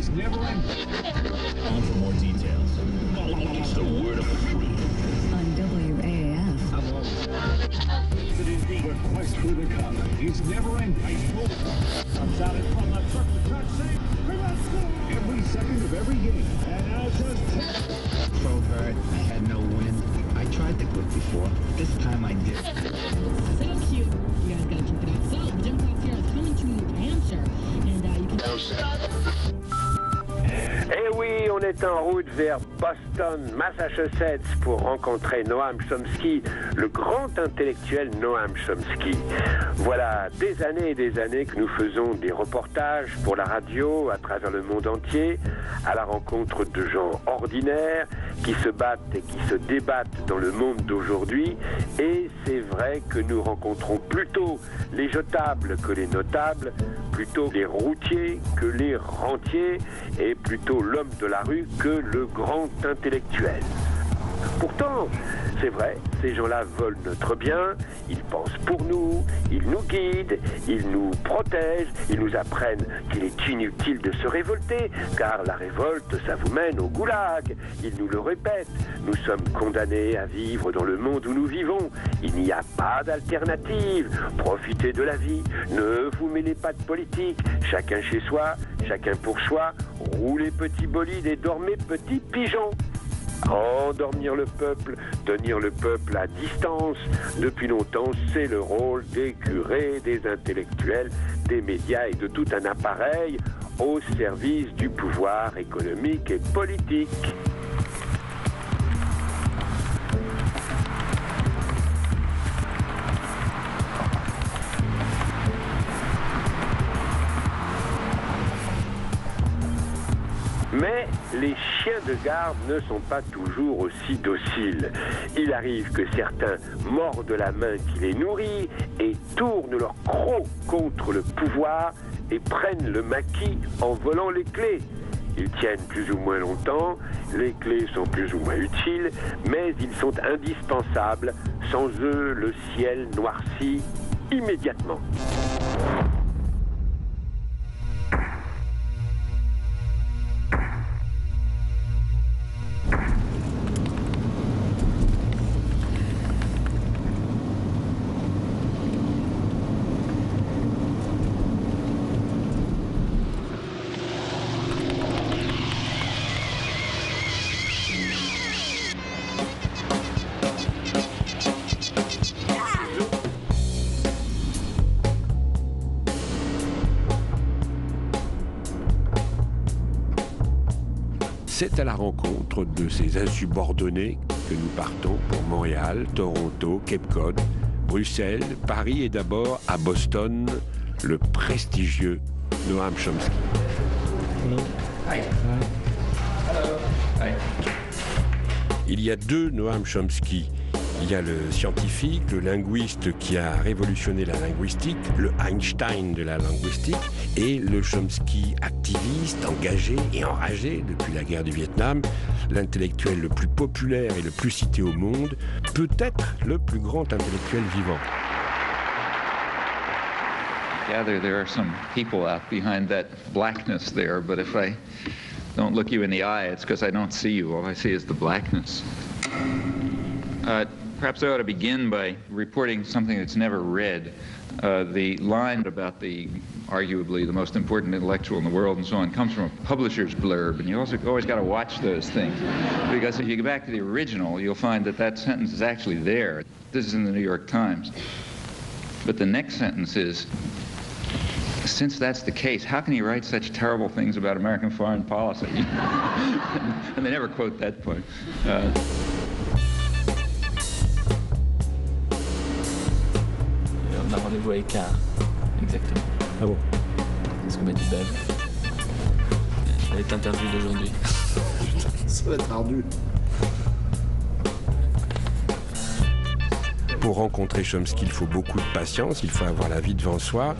He's never in. On for more details. It's the word of the truth. On WAAF. It is the request for the cover. He's never in. Comes out in front left circle. Track save. Every second of every game. And now just Throw hurt. I had no wind. I tried to quit before. This time I did. So cute. You guys gotta check it out. So, the Gym Class here is coming to New Hampshire. And you can... Eh oui, on est en route vers Boston, Massachusetts, pour rencontrer Noam Chomsky, le grand intellectuel Noam Chomsky. Voilà des années et des années que nous faisons des reportages pour la radio à travers le monde entier, à la rencontre de gens ordinaires qui se battent et qui se débattent dans le monde d'aujourd'hui. Et c'est vrai que nous rencontrons plutôt les jetables que les notables, plutôt les routiers que les rentiers, et plutôt l'homme de la rue que le grand intellectuel. Pourtant, c'est vrai, ces gens-là veulent notre bien, ils pensent pour nous, ils nous guident, ils nous protègent, ils nous apprennent qu'il est inutile de se révolter, car la révolte, ça vous mène au goulag. Ils nous le répètent, nous sommes condamnés à vivre dans le monde où nous vivons. Il n'y a pas d'alternative. Profitez de la vie, ne vous mêlez pas de politique, chacun chez soi, chacun pour soi, roulez petits bolides et dormez petits pigeons. Endormir le peuple, tenir le peuple à distance, depuis longtemps, c'est le rôle des curés, des intellectuels, des médias et de tout un appareil au service du pouvoir économique et politique. Mais les chiens de garde ne sont pas toujours aussi dociles. Il arrive que certains mordent la main qui les nourrit et tournent leur croc contre le pouvoir et prennent le maquis en volant les clés. Ils tiennent plus ou moins longtemps, les clés sont plus ou moins utiles, mais ils sont indispensables. Sans eux, le ciel noircit immédiatement. C'est à la rencontre de ces insubordonnés que nous partons pour Montréal, Toronto, Cape Cod, Bruxelles, Paris et d'abord à Boston, le prestigieux Noam Chomsky. Hi. Hello. Hi. Il y a deux Noam Chomsky. Il y a le scientifique, le linguiste qui a révolutionné la linguistique, le Einstein de la linguistique, et le Chomsky activiste, engagé et enragé depuis la guerre du Vietnam, l'intellectuel le plus populaire et le plus cité au monde, peut-être le plus grand intellectuel vivant. Gather there are some people out behind that blackness there, but if I don't look you in the eye, it's because I don't see you. All I see is the blackness. Perhaps I ought to begin by reporting something that's never read. The line about the arguably the most important intellectual in the world and so on comes from a publisher's blurb, and you also always got to watch those things, because if you go back to the original, you'll find that that sentence is actually there. This is in the New York Times. But the next sentence is, since that's the case, how can he write such terrible things about American foreign policy? And they never quote that part. On a rendez-vous avec Car, exactement. Ah bon? C'est ce que m'a dit Bev. Elle est interviewée d'aujourd'hui. Ça va être ardu. Pour rencontrer Chomsky, il faut beaucoup de patience, il faut avoir la vie devant soi.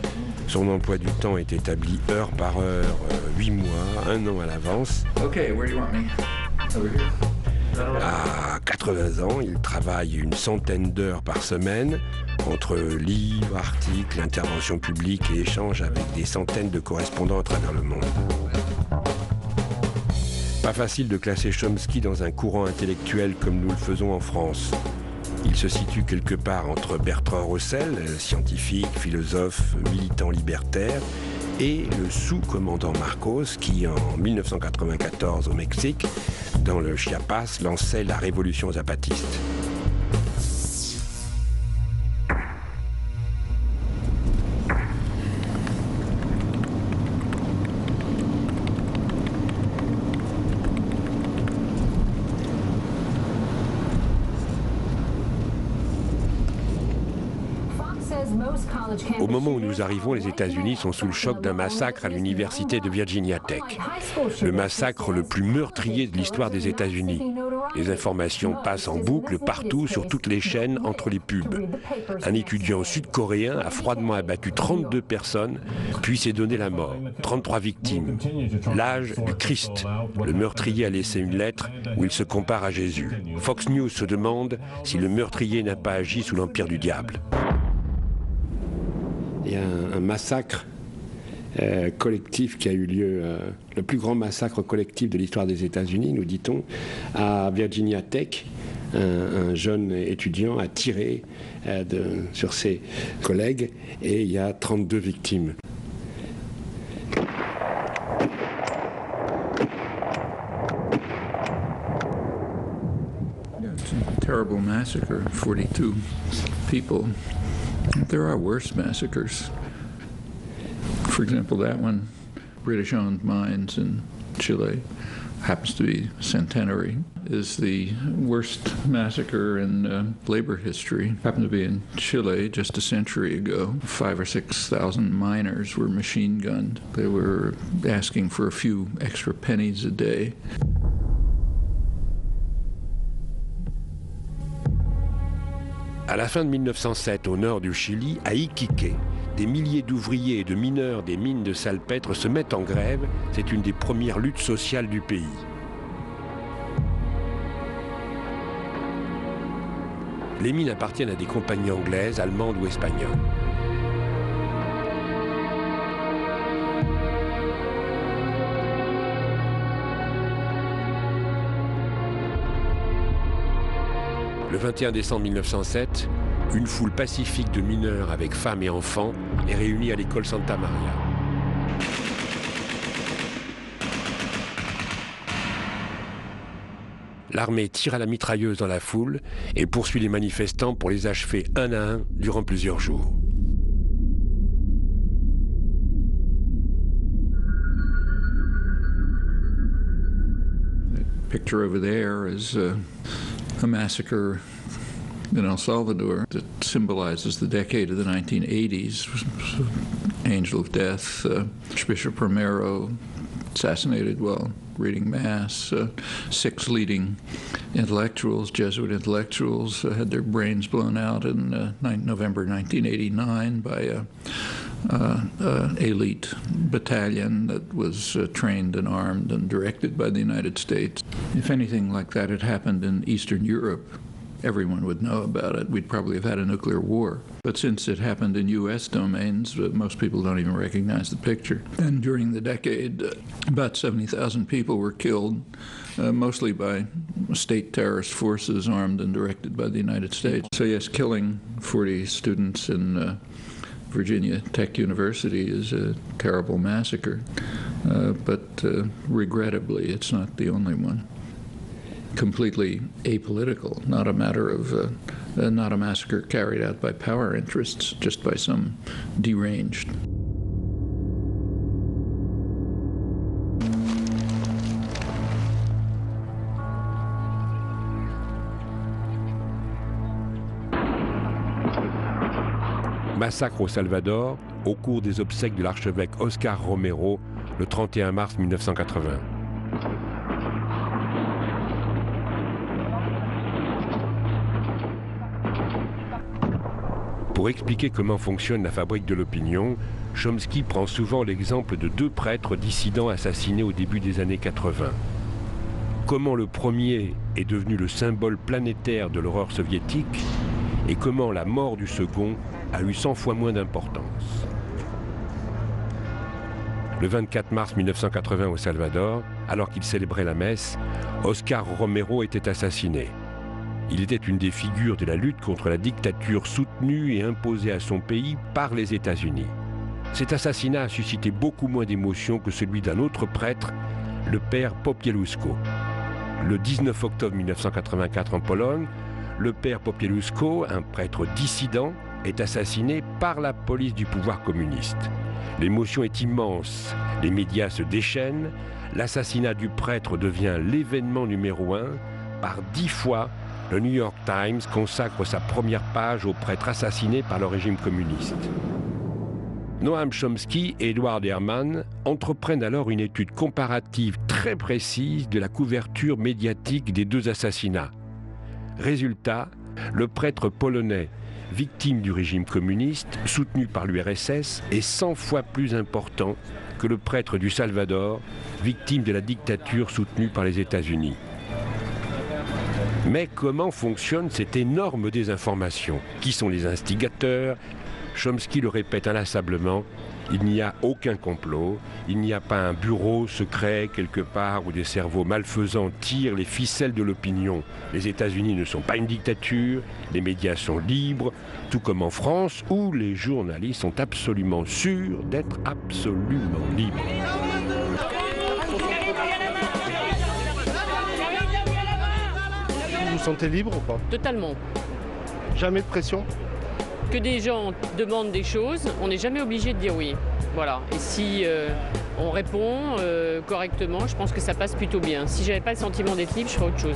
Son emploi du temps est établi heure par heure, 8 mois, 1 an à l'avance. Okay, where do you want me? Over here. À 80 ans, il travaille une centaine d'heures par semaine, entre livres, articles, interventions publiques et échanges avec des centaines de correspondants à travers le monde. Pas facile de classer Chomsky dans un courant intellectuel comme nous le faisons en France. Il se situe quelque part entre Bertrand Russell, scientifique, philosophe, militant libertaire, et le sous-commandant Marcos qui, en 1994 au Mexique, dans le Chiapas, lançait la révolution zapatiste. Au moment où nous arrivons, les États-Unis sont sous le choc d'un massacre à l'université de Virginia Tech. Le massacre le plus meurtrier de l'histoire des États-Unis. Les informations passent en boucle partout, sur toutes les chaînes, entre les pubs. Un étudiant sud-coréen a froidement abattu 32 personnes, puis s'est donné la mort. 33 victimes. L'âge du Christ. Le meurtrier a laissé une lettre où il se compare à Jésus. Fox News se demande si le meurtrier n'a pas agi sous l'empire du diable. Il y a un massacre collectif qui a eu lieu, le plus grand massacre collectif de l'histoire des États-Unis, nous dit-on, à Virginia Tech. Un jeune étudiant a tiré sur ses collègues et il y a 32 victimes. It's a terrible massacre, 42 people. There are worse massacres. For example, that one, British-owned mines in Chile, happens to be centenary, is the worst massacre in labor history. Happened to be in Chile just a century ago. 5,000 or 6,000 miners were machine gunned. They were asking for a few extra pennies a day. À la fin de 1907, au nord du Chili, à Iquique, des milliers d'ouvriers et de mineurs des mines de salpêtre se mettent en grève. C'est une des premières luttes sociales du pays. Les mines appartiennent à des compagnies anglaises, allemandes ou espagnoles. Le 21 décembre 1907, une foule pacifique de mineurs avec femmes et enfants est réunie à l'école Santa Maria. L'armée tire à la mitrailleuse dans la foule et poursuit les manifestants pour les achever un à un durant plusieurs jours. The picture over there is a massacre in El Salvador that symbolizes the decade of the 1980s. Angel of Death, Bishop Romero assassinated while reading Mass. 6 leading intellectuals, Jesuit intellectuals, had their brains blown out in November 1989 by an elite battalion that was trained and armed and directed by the United States. If anything like that had happened in Eastern Europe, everyone would know about it. We'd probably have had a nuclear war. But since it happened in U.S. domains, most people don't even recognize the picture. And during the decade, about 70,000 people were killed, mostly by state terrorist forces armed and directed by the United States. So yes, killing 40 students in Virginia Tech University is a terrible massacre, but regrettably, it's not the only one. Completely apolitical, not a matter of, not a massacre carried out by power interests, just by some deranged. Massacre au Salvador, au cours des obsèques de l'archevêque Oscar Romero, le 31 mars 1980. Pour expliquer comment fonctionne la fabrique de l'opinion, Chomsky prend souvent l'exemple de 2 prêtres dissidents assassinés au début des années 80. Comment le premier est devenu le symbole planétaire de l'horreur soviétique et comment la mort du second a eu 100 fois moins d'importance. Le 24 mars 1980 au Salvador, alors qu'il célébrait la messe, Oscar Romero était assassiné. Il était une des figures de la lutte contre la dictature soutenue et imposée à son pays par les États-Unis. Cet assassinat a suscité beaucoup moins d'émotions que celui d'un autre prêtre, le père Popieluszko. Le 19 octobre 1984 en Pologne, le père Popieluszko, un prêtre dissident, est assassiné par la police du pouvoir communiste. L'émotion est immense, les médias se déchaînent, l'assassinat du prêtre devient l'événement numéro 1. Par 10 fois, le New York Times consacre sa première page au prêtre assassiné par le régime communiste. Noam Chomsky et Edward Herman entreprennent alors une étude comparative très précise de la couverture médiatique des deux assassinats. Résultat, le prêtre polonais, victime du régime communiste, soutenu par l'URSS, est 100 fois plus important que le prêtre du Salvador, victime de la dictature soutenue par les États-Unis. Mais comment fonctionne cette énorme désinformation? Qui sont les instigateurs? Chomsky le répète inlassablement, il n'y a aucun complot, il n'y a pas un bureau secret quelque part où des cerveaux malfaisants tirent les ficelles de l'opinion. Les États-Unis ne sont pas une dictature, les médias sont libres, tout comme en France où les journalistes sont absolument sûrs d'être absolument libres. Vous vous sentez libre ou pas? Totalement. Jamais de pression? Que des gens demandent des choses, on n'est jamais obligé de dire oui. Voilà. Et si on répond correctement, je pense que ça passe plutôt bien. Si j'avais pas le sentiment d'être libre, je ferais autre chose.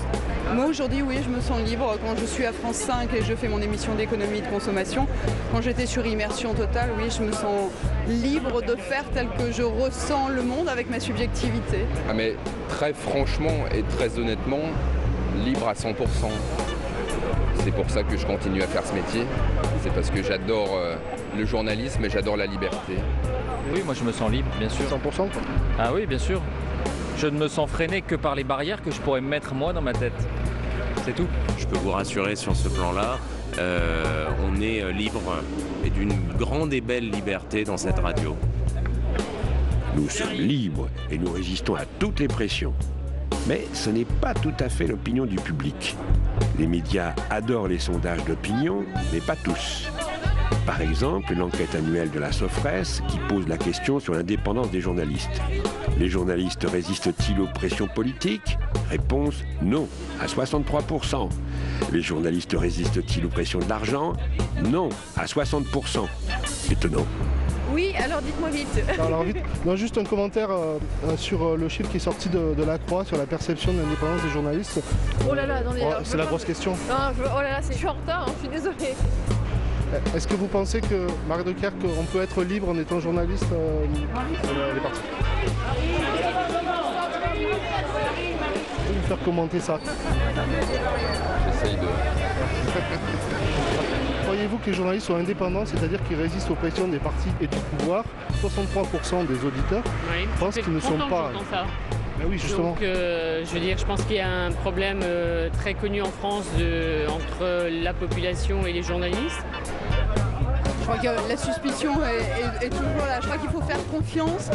Moi aujourd'hui, oui, je me sens libre quand je suis à France 5 et je fais mon émission d'économie et de consommation. Quand j'étais sur Immersion Totale, oui, je me sens libre de faire tel que je ressens le monde avec ma subjectivité. Ah mais très franchement et très honnêtement, libre à 100%. C'est pour ça que je continue à faire ce métier. C'est parce que j'adore le journalisme et j'adore la liberté. Oui, moi je me sens libre, bien sûr. 100% quoi. Ah oui, bien sûr. Je ne me sens freiné que par les barrières que je pourrais me mettre moi dans ma tête. C'est tout. Je peux vous rassurer sur ce plan-là. On est libre et d'une grande et belle liberté dans cette radio. Nous sommes libres et nous résistons à toutes les pressions. Mais ce n'est pas tout à fait l'opinion du public. Les médias adorent les sondages d'opinion, mais pas tous. Par exemple, l'enquête annuelle de la Sofres qui pose la question sur l'indépendance des journalistes. Les journalistes résistent-ils aux pressions politiques? Réponse non, à 63%. Les journalistes résistent-ils aux pressions de l'argent? Non, à 60%. Étonnant. Oui, alors dites-moi vite. Alors vite, non, juste un commentaire sur le chiffre qui est sorti de la Croix sur la perception de l'indépendance des journalistes. Oh là là, attendez. C'est la grosse question. Non, oh là là, je suis en retard, je suis désolée. Est-ce que vous pensez que, Marie Dekercq, on peut être libre en étant journaliste? Elle est partie. Je vais vous faire commenter ça. J'essaye de... Croyez-vous que les journalistes sont indépendants, c'est-à-dire qu'ils résistent aux pressions des partis et du pouvoir? 63% des auditeurs pensent qu'ils ne sont pas... Ben oui, justement. Donc, je veux dire, je pense qu'il y a un problème très connu en France entre la population et les journalistes. Je crois que la suspicion est toujours là. Je crois qu'il faut faire confiance,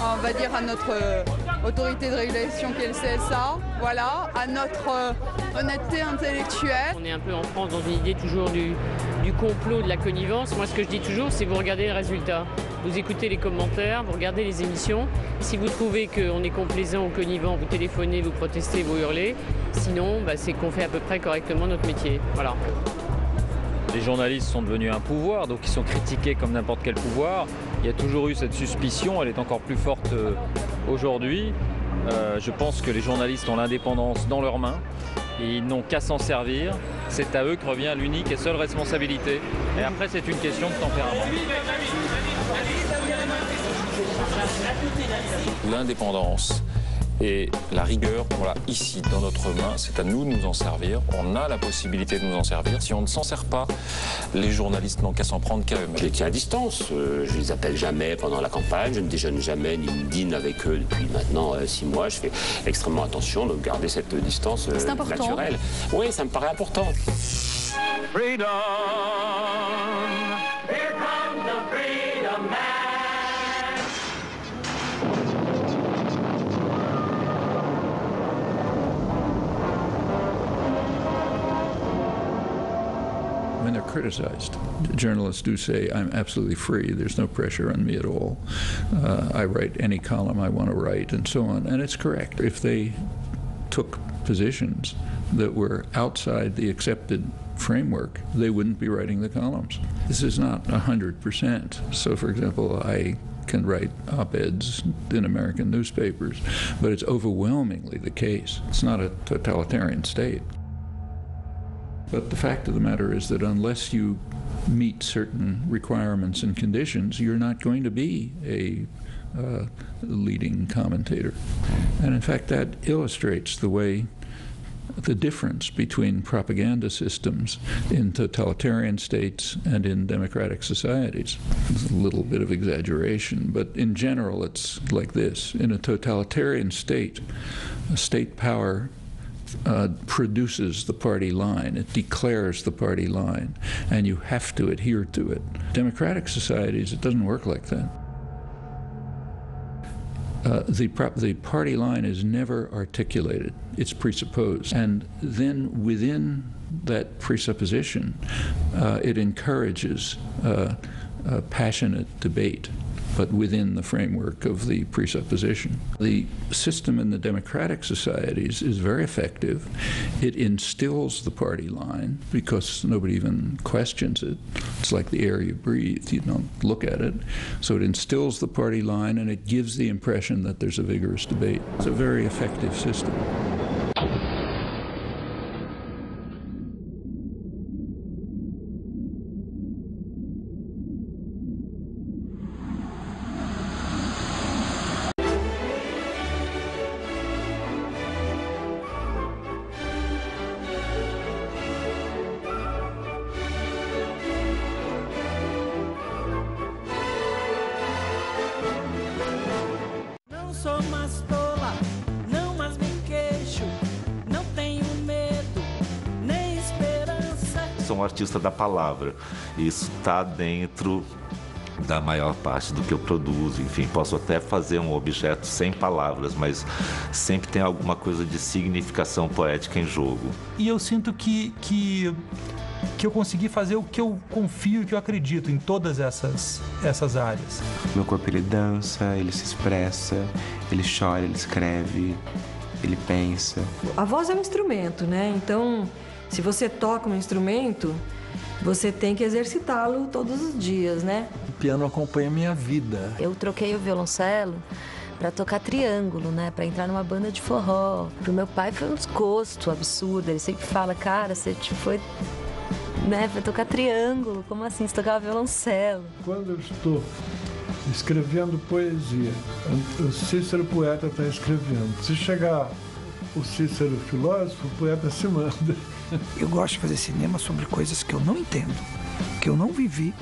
on va dire, à notre autorité de régulation qui est le CSA, voilà, à notre honnêteté intellectuelle. On est un peu en France dans une idée toujours du complot, de la connivence. Moi, ce que je dis toujours, c'est vous regardez les résultats. Vous écoutez les commentaires, vous regardez les émissions. Si vous trouvez qu'on est complaisant ou connivant, vous téléphonez, vous protestez, vous hurlez. Sinon, c'est qu'on fait à peu près correctement notre métier. Voilà. Les journalistes sont devenus un pouvoir, donc ils sont critiqués comme n'importe quel pouvoir. Il y a toujours eu cette suspicion, elle est encore plus forte aujourd'hui. Je pense que les journalistes ont l'indépendance dans leurs mains et ils n'ont qu'à s'en servir. C'est à eux que revient l'unique et seule responsabilité. Et après, c'est une question de tempérament. L'indépendance et la rigueur, voilà, ici, dans notre main, c'est à nous de nous en servir. On a la possibilité de nous en servir. Si on ne s'en sert pas, les journalistes n'ont qu'à s'en prendre qu'à eux-mêmes. Je les tiens à distance. Je les appelle jamais pendant la campagne. Je ne déjeune jamais ni ne dîne avec eux depuis maintenant 6 mois. Je fais extrêmement attention de garder cette distance naturelle. Oui, ça me paraît important. Freedom. Here comes the freedom man. criticized. Journalists do say I'm absolutely free. There's no pressure on me at all. I write any column I want to write and so on. And it's correct. If they took positions that were outside the accepted framework, they wouldn't be writing the columns. This is not 100%. So, for example, I can write op-eds in American newspapers, but it's overwhelmingly the case. It's not a totalitarian state. But the fact of the matter is that unless you meet certain requirements and conditions, you're not going to be a leading commentator. And in fact, that illustrates the difference between propaganda systems in totalitarian states and in democratic societies. It's a little bit of exaggeration, but in general it's like this. In a totalitarian state, a state power produces the party line. It declares the party line, and you have to adhere to it. Democratic societies, it doesn't work like that. The party line is never articulated. It's presupposed. And then within that presupposition, it encourages passionate debate, but within the framework of the presupposition. The system in the democratic societies is very effective. It instills the party line because nobody even questions it. It's like the air you breathe. You don't look at it. So it instills the party line, and it gives the impression that there's a vigorous debate. It's a very effective system. Sou mais tola, não mais me queixo, não tenho medo, nem esperança. Sou um artista da palavra, isso está dentro da maior parte do que eu produzo. Enfim, posso até fazer um objeto sem palavras, mas sempre tem alguma coisa de significação poética em jogo. E eu sinto que eu consegui fazer o que eu confio, que eu acredito em todas essas áreas. Meu corpo, ele dança, ele se expressa, ele chora, ele escreve, ele pensa. A voz é um instrumento, né? Então, se você toca um instrumento, você tem que exercitá-lo todos os dias, né? O piano acompanha a minha vida. Eu troquei o violoncelo para tocar triângulo, né? Para entrar numa banda de forró. Pro meu pai foi um desgosto absurdo. Ele sempre fala, cara, você foi... né, para tocar triângulo, como assim? Você tocava violoncelo. Quando eu estou escrevendo poesia, o Cícero poeta está escrevendo. Se chegar o Cícero filósofo, o poeta se manda. Eu gosto de fazer cinema sobre coisas que eu não entendo, que eu não vivi,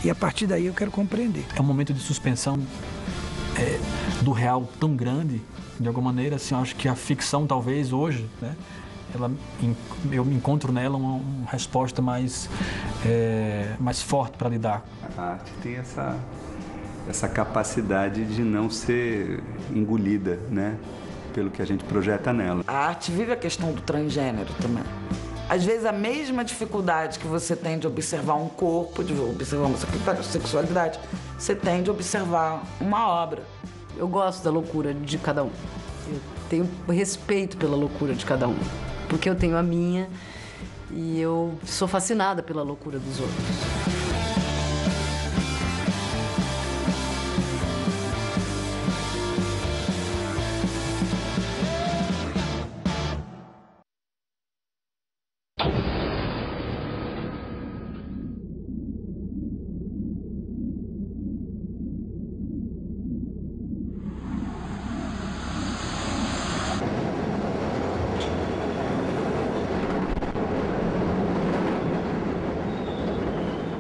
e a partir daí eu quero compreender. É um momento de suspensão do real tão grande, de alguma maneira, assim, eu acho que a ficção talvez hoje, né? Eu encontro nela uma resposta mais forte para lidar. A arte tem essa capacidade de não ser engolida, né, pelo que a gente projeta nela. A arte vive a questão do transgênero também. Às vezes a mesma dificuldade que você tem de observar um corpo, de observar uma sexualidade, você tem de observar uma obra. Eu gosto da loucura de cada um. Eu tenho respeito pela loucura de cada um. Porque eu tenho a minha e eu sou fascinada pela loucura dos outros.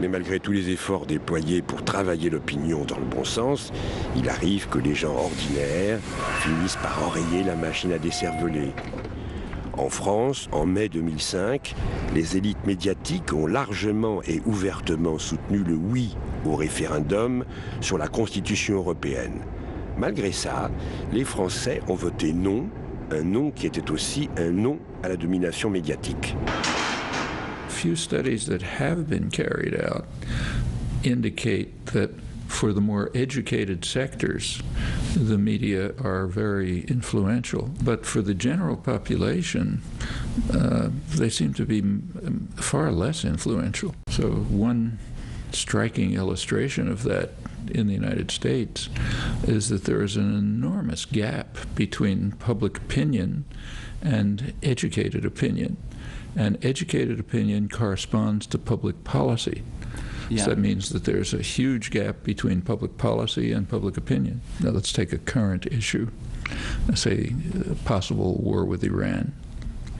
Mais malgré tous les efforts déployés pour travailler l'opinion dans le bon sens, il arrive que les gens ordinaires finissent par enrayer la machine à décerveler. En France, en mai 2005, les élites médiatiques ont largement et ouvertement soutenu le oui au référendum sur la Constitution européenne. Malgré ça, les Français ont voté non, un non qui était aussi un non à la domination médiatique. few studies that have been carried out indicate that for the more educated sectors, the media are very influential. But for the general population, they seem to be far less influential. So one striking illustration of that in the United States is that there is an enormous gap between public opinion and educated opinion. And educated opinion corresponds to public policy. Yeah. So that means that there's a huge gap between public policy and public opinion. Now let's take a current issue, say a possible war with Iran.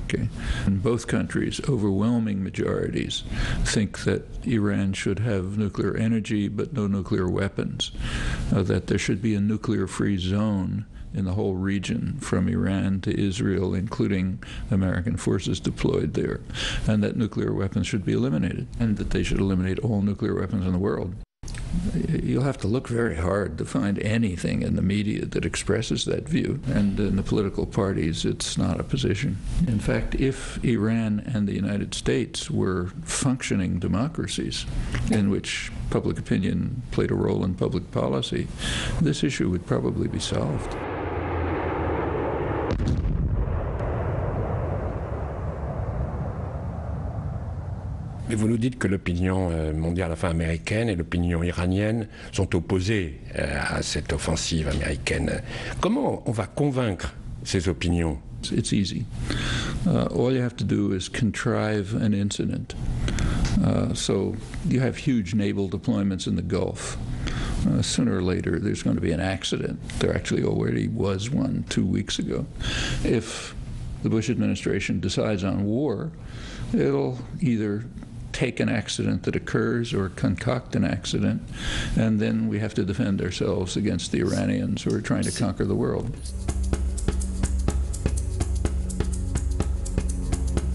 Okay. In both countries, overwhelming majorities think that Iran should have nuclear energy but no nuclear weapons, that there should be a nuclear-free zone in the whole region from Iran to Israel, including American forces deployed there, and that nuclear weapons should be eliminated, and that they should eliminate all nuclear weapons in the world. You'll have to look very hard to find anything in the media that expresses that view, and in the political parties it's not a position. In fact, if Iran and the United States were functioning democracies in which public opinion played a role in public policy, this issue would probably be solved. Mais vous nous dites que l'opinion mondiale, enfin américaine, et l'opinion iranienne sont opposées à cette offensive américaine. Comment on va convaincre ces opinions? It's easy. All you have to do is contrive an incident. So you have huge naval deployments in the Gulf. Sooner or later there's going to be an accident. There actually already was one 2 weeks ago. If the Bush administration decides on war, it'll either take an accident that occurs or concoct an accident, and then we have to defend ourselves against the Iranians who are trying to conquer the world.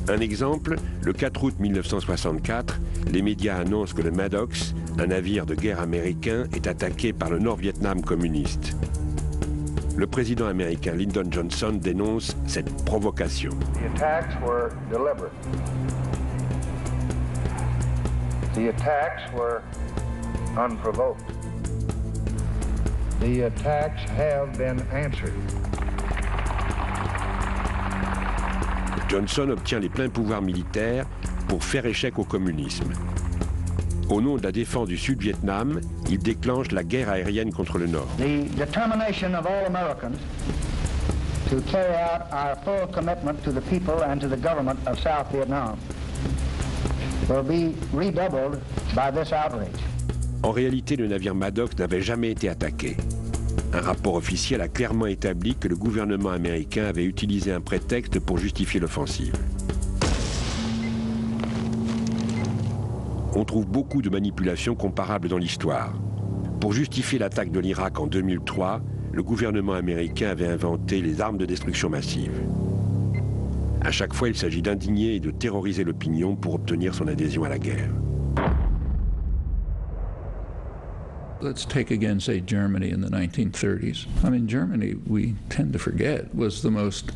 Un exemple, le 4 août 1964, les médias annoncent que le Maddox, un navire de guerre américain, est attaqué par le Nord-Vietnam communiste. Le président américain Lyndon Johnson dénonce cette provocation. The attacks were deliberate. The attacks were unprovoked. The attacks have been answered. Johnson obtient les pleins pouvoirs militaires pour faire échec au communisme. Au nom de la défense du Sud-Vietnam, il déclenche la guerre aérienne contre le Nord. The determination of all Americans to carry out our full commitment to the people and to the government of South Vietnam will be redoubled by this outrage. En réalité, le navire Maddox n'avait jamais été attaqué. Un rapport officiel a clairement établi que le gouvernement américain avait utilisé un prétexte pour justifier l'offensive. On trouve beaucoup de manipulations comparables dans l'histoire. Pour justifier l'attaque de l'Irak en 2003, le gouvernement américain avait inventé les armes de destruction massive. À chaque fois, il s'agit d'indigner et de terroriser l'opinion pour obtenir son adhésion à la guerre. Let's take again, say, Germany in the 1930s. I mean, Germany, we tend to forget, was the most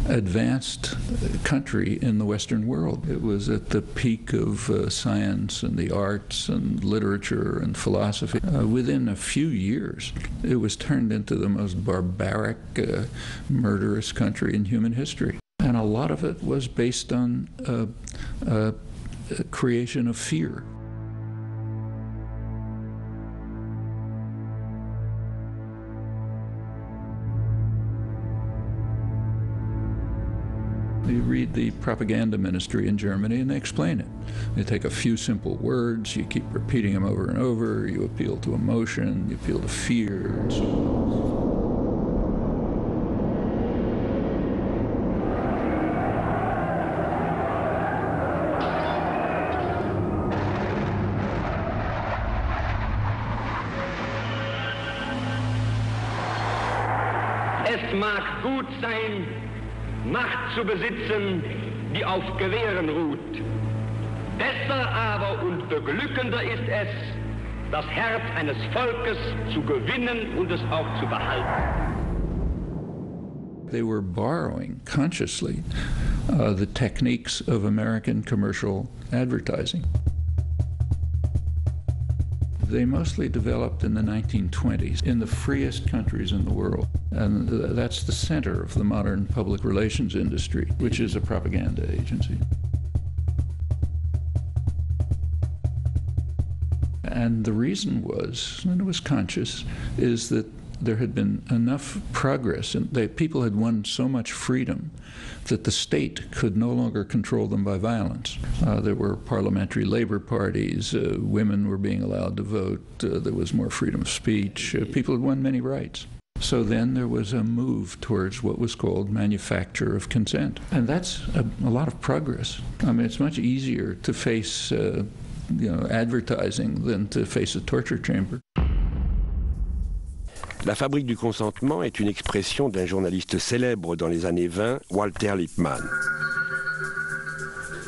advanced country in the Western world. It was at the peak of science and the arts and literature and philosophy. Within a few years, it was turned into the most barbaric, murderous country in human history. And a lot of it was based on creation of fear. You read the propaganda ministry in Germany and they explain it. They take a few simple words, you keep repeating them over and over, you appeal to emotion, you appeal to fear, and so on. Es mag gut sein, Macht zu besitzen, die auf Gewehren ruht. Besser aber und beglückender ist es, das Herz eines Volkes zu gewinnen und es auch zu behalten. They were borrowing consciously the techniques of American commercial advertising. They mostly developed in the 1920s in the freest countries in the world. And that's the center of the modern public relations industry, which is a propaganda agency. And the reason was, and it was conscious, is that there had been enough progress and people had won so much freedom that the state could no longer control them by violence. There were parliamentary labor parties, women were being allowed to vote, there was more freedom of speech, people had won many rights. So then there was a move towards what was called manufacture of consent. And that's a lot of progress. I mean, it's much easier to face advertising than to face a torture chamber. La fabrique du consentement est une expression d'un journaliste célèbre dans les années 20, Walter Lippmann.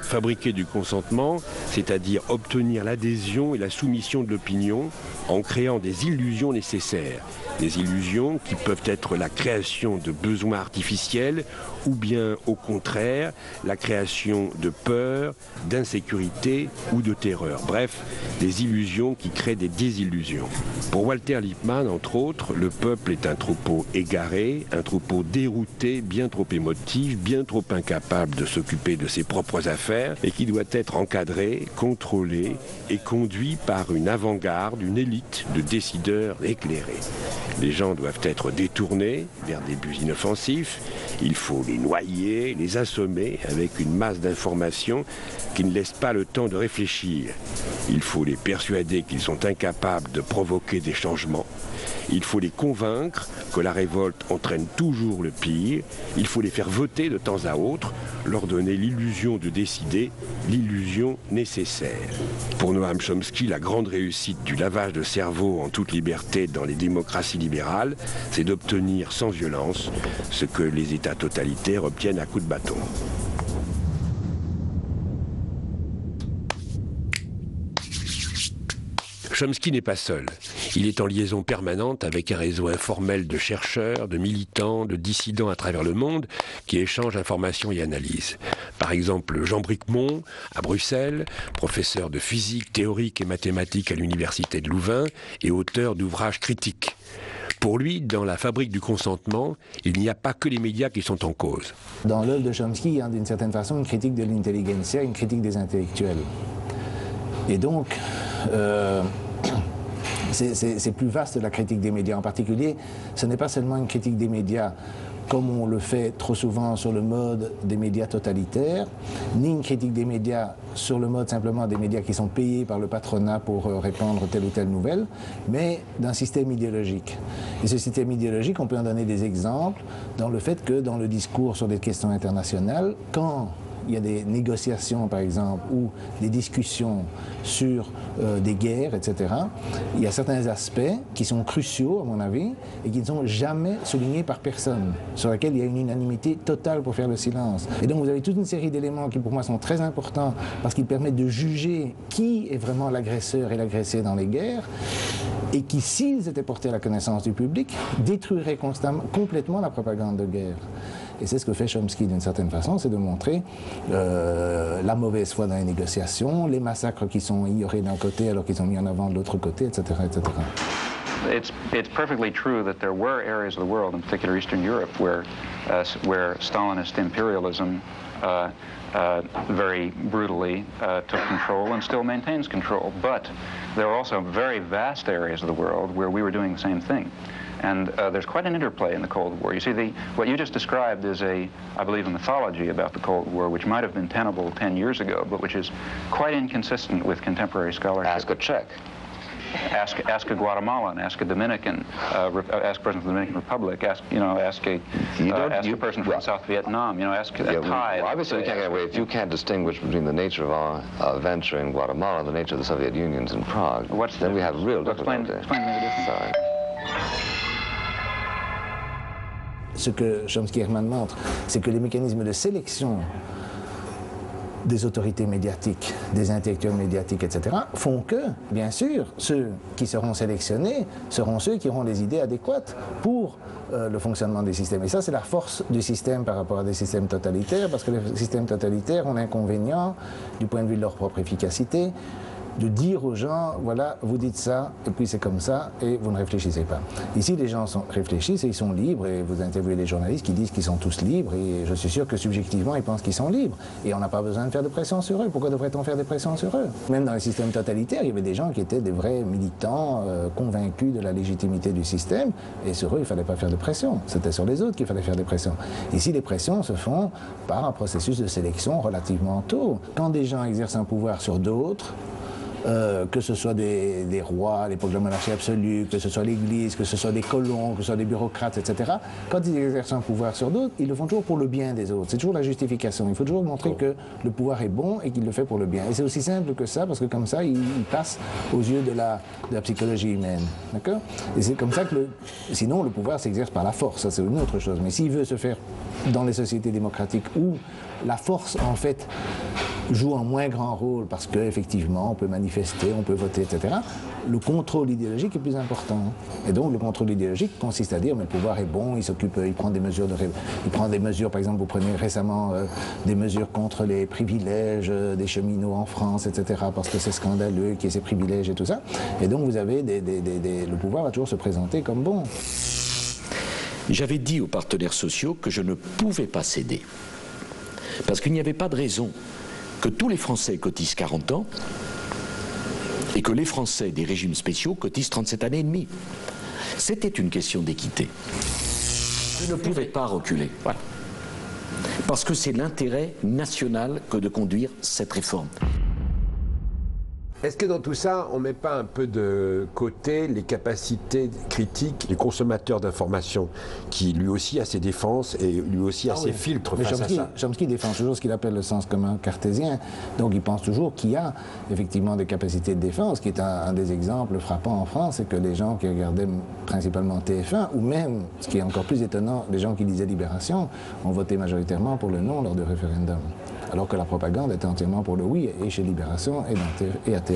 Fabriquer du consentement, c'est-à-dire obtenir l'adhésion et la soumission de l'opinion en créant des illusions nécessaires. Des illusions qui peuvent être la création de besoins artificiels ou bien au contraire la création de peur, d'insécurité ou de terreur. Bref, des illusions qui créent des désillusions. Pour Walter Lippmann, entre autres, le peuple est un troupeau égaré, un troupeau dérouté, bien trop émotif, bien trop incapable de s'occuper de ses propres affaires et qui doit être encadré, contrôlé et conduit par une avant-garde, une élite de décideurs éclairés. Les gens doivent être détournés vers des buts inoffensifs. Il faut les noyer, les assommer avec une masse d'informations qui ne laisse pas le temps de réfléchir. Il faut les persuader qu'ils sont incapables de provoquer des changements. Il faut les convaincre que la révolte entraîne toujours le pire. Il faut les faire voter de temps à autre, leur donner l'illusion de décider, l'illusion nécessaire. Pour Noam Chomsky, la grande réussite du lavage de cerveau en toute liberté dans les démocraties libérales, c'est d'obtenir sans violence ce que les États totalitaires obtiennent à coups de bâton. Chomsky n'est pas seul. Il est en liaison permanente avec un réseau informel de chercheurs, de militants, de dissidents à travers le monde qui échangent informations et analyses. Par exemple, Jean Bricmont, à Bruxelles, professeur de physique théorique et mathématiques à l'université de Louvain et auteur d'ouvrages critiques. Pour lui, dans la fabrique du consentement, il n'y a pas que les médias qui sont en cause. Dans l'œuvre de Chomsky, il y a d'une certaine façon une critique de l'intelligentsia, une critique des intellectuels. Et donc, c'est plus vaste la critique des médias. En particulier, ce n'est pas seulement une critique des médias comme on le fait trop souvent sur le mode des médias totalitaires, ni une critique des médias sur le mode simplement des médias qui sont payés par le patronat pour répandre telle ou telle nouvelle, mais d'un système idéologique. Et ce système idéologique, on peut en donner des exemples dans le fait que dans le discours sur des questions internationales, quand il y a des négociations, par exemple, ou des discussions sur des guerres, etc. Il y a certains aspects qui sont cruciaux, à mon avis, et qui ne sont jamais soulignés par personne, sur lesquels il y a une unanimité totale pour faire le silence. Et donc vous avez toute une série d'éléments qui, pour moi, sont très importants, parce qu'ils permettent de juger qui est vraiment l'agresseur et l'agressé dans les guerres, et qui, s'ils étaient portés à la connaissance du public, détruiraient complètement la propagande de guerre. Et c'est ce que fait Chomsky d'une certaine façon, c'est de montrer la mauvaise foi dans les négociations, les massacres qui sont ignorés d'un côté alors qu'ils sont mis en avant de l'autre côté, etc., etc. It's perfectly true that there were areas of the world, in particular Eastern Europe, where Stalinist imperialism very brutally took control and still maintains control. But there are also very vast areas of the world where we were doing the same thing. And there's quite an interplay in the Cold War. You see, what you just described is I believe, a mythology about the Cold War, which might have been tenable 10 years ago, but which is quite inconsistent with contemporary scholarship. Ask a Czech. Ask a Guatemalan, ask a Dominican, ask a person from the Dominican Republic, ask a person from South Vietnam, ask a Thai. Well, obviously, we can't get away. If you can't distinguish between the nature of our venture in Guatemala and the nature of the Soviet Union's in Prague, then we have real difficulty. Explain me the difference. Sorry. Ce que Chomsky-Hermann montre, c'est que les mécanismes de sélection des autorités médiatiques, des intellectuels médiatiques, etc., font que, bien sûr, ceux qui seront sélectionnés seront ceux qui auront les idées adéquates pour le fonctionnement des systèmes. Et ça, c'est la force du système par rapport à des systèmes totalitaires, parce que les systèmes totalitaires ont l'inconvénient, du point de vue de leur propre efficacité, de dire aux gens, voilà, vous dites ça, et puis c'est comme ça, et vous ne réfléchissez pas. Ici, les gens réfléchissent et ils sont libres, et vous interviewez les journalistes qui disent qu'ils sont tous libres, et je suis sûr que subjectivement, ils pensent qu'ils sont libres, et on n'a pas besoin de faire de pression sur eux. Pourquoi devrait-on faire des pressions sur eux? Même dans les systèmes totalitaires, il y avait des gens qui étaient des vrais militants, convaincus de la légitimité du système, et sur eux, il ne fallait pas faire de pression. C'était sur les autres qu'il fallait faire des pressions. Ici, les pressions se font par un processus de sélection relativement tôt. Quand des gens exercent un pouvoir sur d'autres, que ce soit des rois, l'époque de la monarchie absolue, que ce soit l'Église, que ce soit des colons, que ce soit des bureaucrates, etc. Quand ils exercent un pouvoir sur d'autres, ils le font toujours pour le bien des autres. C'est toujours la justification. Il faut toujours montrer que le pouvoir est bon et qu'il le fait pour le bien. Et c'est aussi simple que ça, parce que comme ça, il passe aux yeux de la psychologie humaine. D'accord? Et c'est comme ça que sinon, le pouvoir s'exerce par la force. Ça, c'est une autre chose. Mais s'il veut se faire dans les sociétés démocratiques où la force, en fait, joue un moins grand rôle parce qu'effectivement, on peut manifester, on peut voter, etc., le contrôle idéologique est plus important. Et donc, le contrôle idéologique consiste à dire, mais le pouvoir est bon, il prend des mesures, par exemple, vous prenez récemment des mesures contre les privilèges des cheminots en France, etc., parce que c'est scandaleux qu'il y ait ces privilèges et tout ça. Et donc, vous avez le pouvoir va toujours se présenter comme bon. J'avais dit aux partenaires sociaux que je ne pouvais pas céder. Parce qu'il n'y avait pas de raison que tous les Français cotisent 40 ans et que les Français des régimes spéciaux cotisent 37 années et demie. C'était une question d'équité. Je ne pouvais pas reculer. Voilà. Parce que c'est l'intérêt national que de conduire cette réforme. Est-ce que dans tout ça, on ne met pas un peu de côté les capacités critiques du consommateur d'information qui lui aussi a ses défenses et lui aussi a ses filtres face à ça? Chomsky défend toujours ce qu'il appelle le sens commun cartésien. Donc il pense toujours qu'il y a effectivement des capacités de défense, qui est un des exemples frappants en France, c'est que les gens qui regardaient principalement TF1, ou même, ce qui est encore plus étonnant, les gens qui lisaient Libération, ont voté majoritairement pour le non lors du référendum. Alors que la propagande était entièrement pour le oui, et chez Libération et à TF1.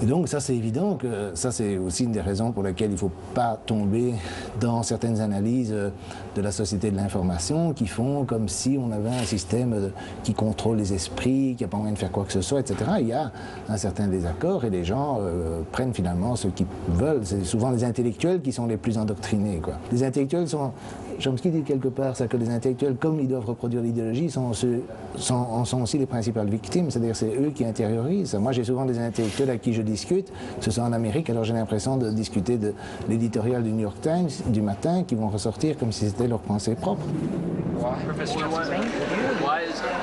Et donc ça c'est évident que ça c'est aussi une des raisons pour lesquelles il ne faut pas tomber dans certaines analyses de la société de l'information qui font comme si on avait un système qui contrôle les esprits, qui n'a pas moyen de faire quoi que ce soit, etc. Il y a un certain désaccord et les gens prennent finalement ce qu'ils veulent. C'est souvent les intellectuels qui sont les plus endoctrinés, quoi. Les intellectuels sont... Chomsky dit quelque part ça, que les intellectuels, comme ils doivent reproduire l'idéologie, en sont aussi les principales victimes, c'est-à-dire c'est eux qui intériorisent. Moi j'ai souvent des intellectuels à qui je discute, que ce soit en Amérique, alors j'ai l'impression de discuter de l'éditorial du New York Times du matin qui vont ressortir comme si c'était leur pensée propre.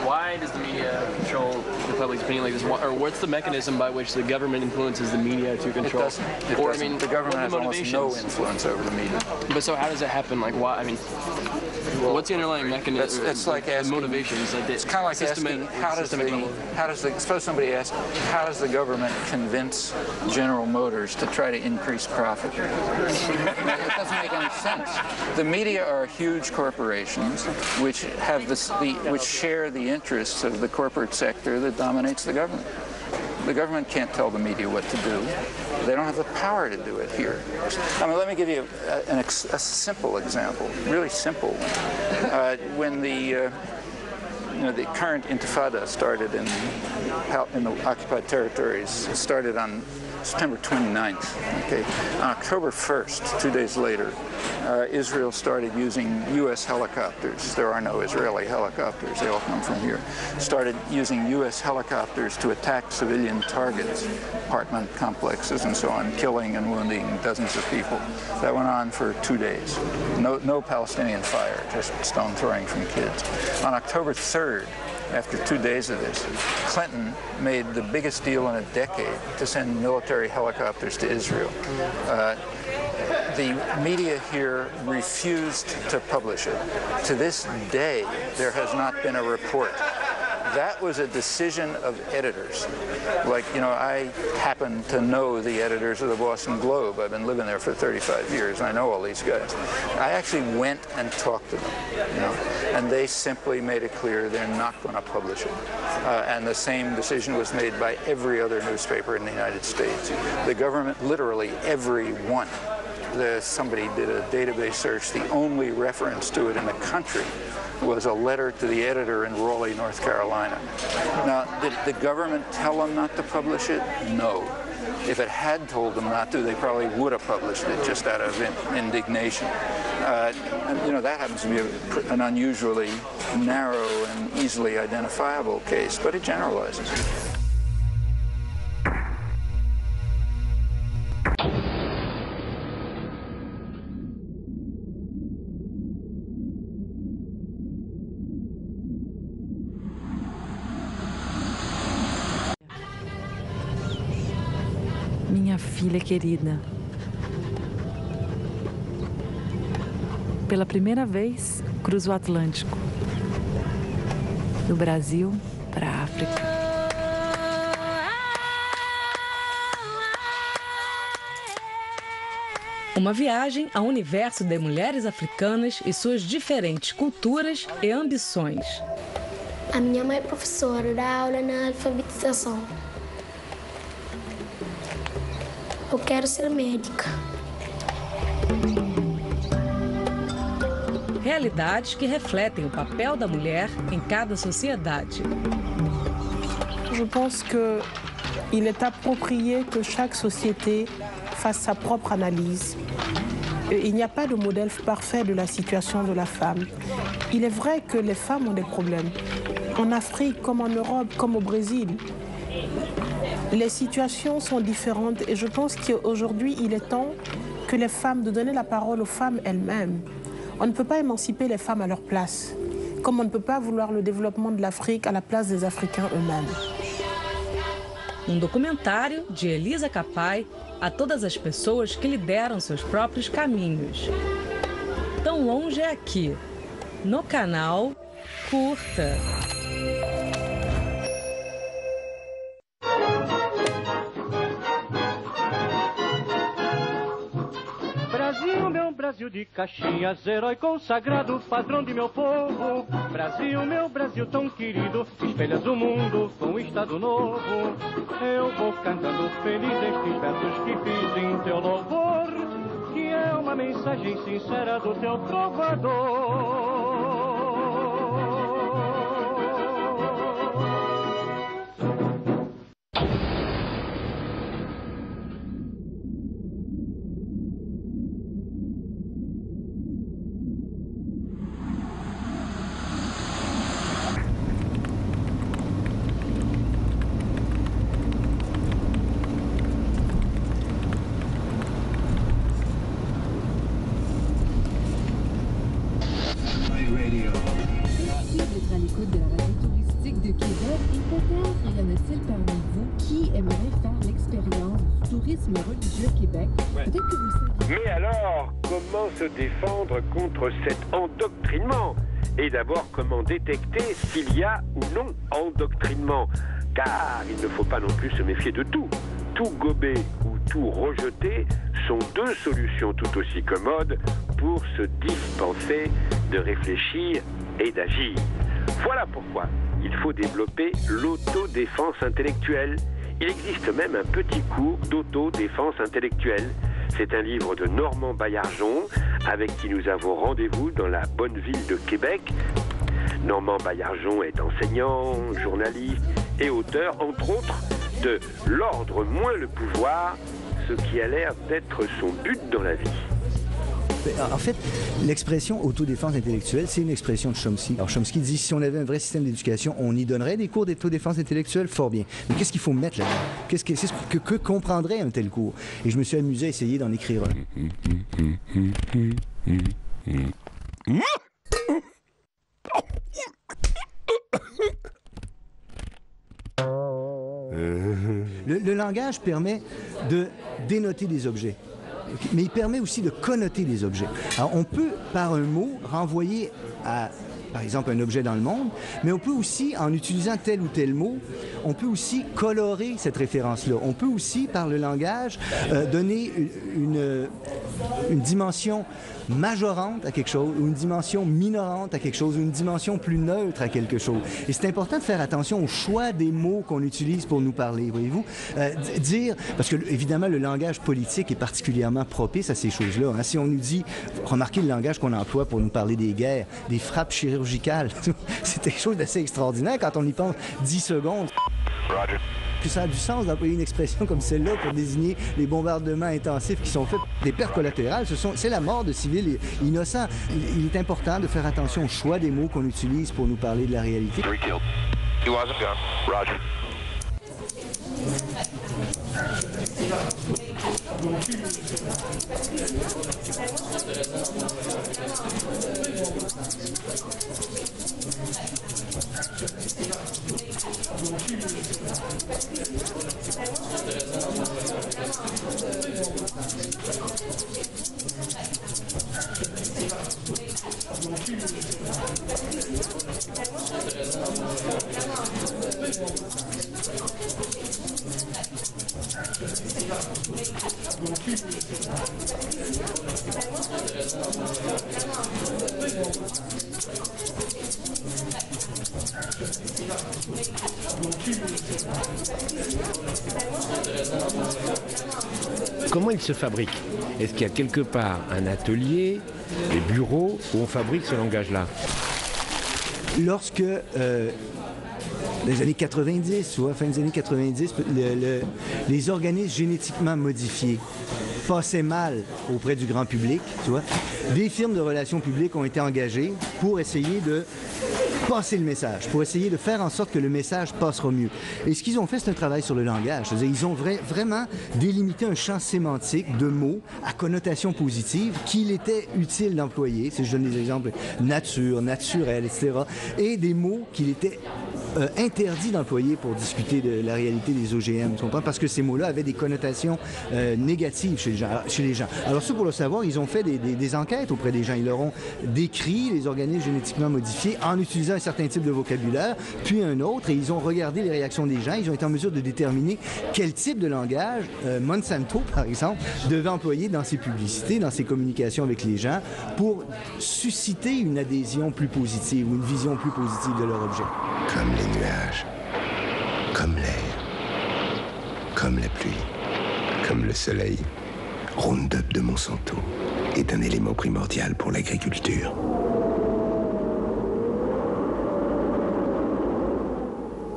Why does the media control the public's opinion like this? Or what's the mechanism by which the government influences the media to control? Or I mean, the government has almost no influence over the media. But so how does it happen? Like why? I mean, what's the underlying mechanism? It's like asking, the motivations. Like it's kind of like asking suppose somebody asks, how does the government convince General Motors to try to increase profit? It doesn't make any sense. The media are huge corporations which have which share the interests of the corporate sector that dominates the government. The government can't tell the media what to do. They don't have the power to do it here. I mean, let me give you a simple example, really simple one. When the current Intifada started in the occupied territories, it started on September 29th. Okay, on October 1st, 2 days later, Israel started using U.S. helicopters. There are no Israeli helicopters, they all come from here. Started using U.S. helicopters to attack civilian targets, apartment complexes and so on, killing and wounding dozens of people. That went on for 2 days. No Palestinian fire, just stone throwing from kids. On October 3rd, after 2 days of this, Clinton made the biggest deal in a decade to send military helicopters to Israel. The media here refused to publish it. To this day, there has not been a report that was a decision of editors. Like, you know, I happen to know the editors of the Boston Globe. I've been living there for 35 years, and I know all these guys. I actually went and talked to them, you know, and they simply made it clear they're not going to publish it. And the same decision was made by every other newspaper in the United States. The government, literally every one. Somebody did a database search. The only reference to it in the country was a letter to the editor in Raleigh, North Carolina. Now, did the government tell them not to publish it? No. If it had told them not to, they probably would have published it just out of indignation. You know, that happens to be an unusually narrow and easily identifiable case, but it generalizes. Minha filha querida, pela primeira vez cruzo o Atlântico, do Brasil para a África. Uma viagem ao universo de mulheres africanas e suas diferentes culturas e ambições. A minha mãe é professora, dá aula na alfabetização. Eu quero ser médica. Realidades que refletem o papel da mulher em cada sociedade. Je pense qu'il est approprié que chaque société fasse sa propre analyse. Il n'y a pas de modèle parfait de la situation de la femme. Il est vrai que les femmes ont des problèmes. En Afrique, comme en Europe, comme au Brésil. Les situations sont différentes et je pense qu'aujourd'hui, il est temps que les femmes, de donner la parole aux femmes elles-mêmes. On ne peut pas émanciper les femmes à leur place, comme on ne peut pas vouloir le développement de l'Afrique à la place des Africains eux-mêmes. Documentário de Elisa Capai a todas as pessoas que lideram seus próprios caminhos. Tão longe é aqui, no canal Curta. Brasil, meu Brasil de Caxias, herói consagrado, padrão de meu povo. Brasil, meu Brasil tão querido, espelhas o mundo com o estado novo. Eu vou cantando feliz estes versos que fiz em teu louvor, que é uma mensagem sincera do teu trovador. Mais alors, comment se défendre contre cet endoctrinement? Et d'abord, comment détecter s'il y a ou non endoctrinement? Car il ne faut pas non plus se méfier de tout. Tout gober ou tout rejeter sont deux solutions tout aussi commodes pour se dispenser de réfléchir et d'agir. Voilà pourquoi il faut développer l'autodéfense intellectuelle. Il existe même un petit cours d'autodéfense intellectuelle. C'est un livre de Normand Baillargeon, avec qui nous avons rendez-vous dans la bonne ville de Québec. Normand Baillargeon est enseignant, journaliste et auteur, entre autres, de L'ordre moins le pouvoir, ce qui a l'air d'être son but dans la vie. En fait, l'expression autodéfense intellectuelle, c'est une expression de Chomsky. Alors Chomsky dit, si on avait un vrai système d'éducation, on y donnerait des cours d'autodéfense intellectuelle, fort bien. Mais qu'est-ce qu'il faut mettre là-dedans? Que comprendrait un tel cours? Et je me suis amusé à essayer d'en écrire un. Le langage permet de dénoter des objets. Mais il permet aussi de connoter les objets. Alors, on peut, par un mot, renvoyer à par exemple, un objet dans le monde, mais on peut aussi, en utilisant tel ou tel mot, on peut aussi colorer cette référence-là. On peut aussi, par le langage, donner une dimension majorante à quelque chose, ou une dimension minorante à quelque chose, ou une dimension plus neutre à quelque chose. Et c'est important de faire attention au choix des mots qu'on utilise pour nous parler, voyez-vous. Dire, parce que évidemment le langage politique est particulièrement propice à ces choses-là. Hein. Si on nous dit, remarquez le langage qu'on emploie pour nous parler des guerres, des frappes chirurgicales, c'est quelque chose d'assez extraordinaire quand on y pense 10 secondes. Roger. Que ça a du sens d'employer une expression comme celle-là pour désigner les bombardements intensifs qui sont faits. Des pertes collatérales, c'est la mort de civils innocents. Il est important de faire attention au choix des mots qu'on utilise pour nous parler de la réalité. Roger. Comment il se fabrique? Est-ce qu'il y a quelque part un atelier, des bureaux où on fabrique ce langage-là? Lorsque, les années 90, soit fin des années 90, les organismes génétiquement modifiés passaient mal auprès du grand public, tu vois, des firmes de relations publiques ont été engagées pour essayer de passer le message, pour essayer de faire en sorte que le message passera mieux. Et ce qu'ils ont fait, c'est un travail sur le langage. C'est-à-dire, ils ont vraiment délimité un champ sémantique de mots à connotation positive qu'il était utile d'employer. Si je donne des exemples, nature, naturel, etc. Et des mots qu'il était interdit d'employer pour discuter de la réalité des OGM, tu comprends? Parce que ces mots-là avaient des connotations négatives chez les gens. Alors ça, pour le savoir, ils ont fait des enquêtes auprès des gens. Ils leur ont décrit les organismes génétiquement modifiés en utilisant un certain type de vocabulaire, puis un autre, et ils ont regardé les réactions des gens. Ils ont été en mesure de déterminer quel type de langage Monsanto, par exemple, devait employer dans ses publicités, dans ses communications avec les gens, pour susciter une adhésion plus positive ou une vision plus positive de leur objet. Comme les nuages, comme l'air, comme la pluie, comme le soleil, Roundup de Monsanto est un élément primordial pour l'agriculture.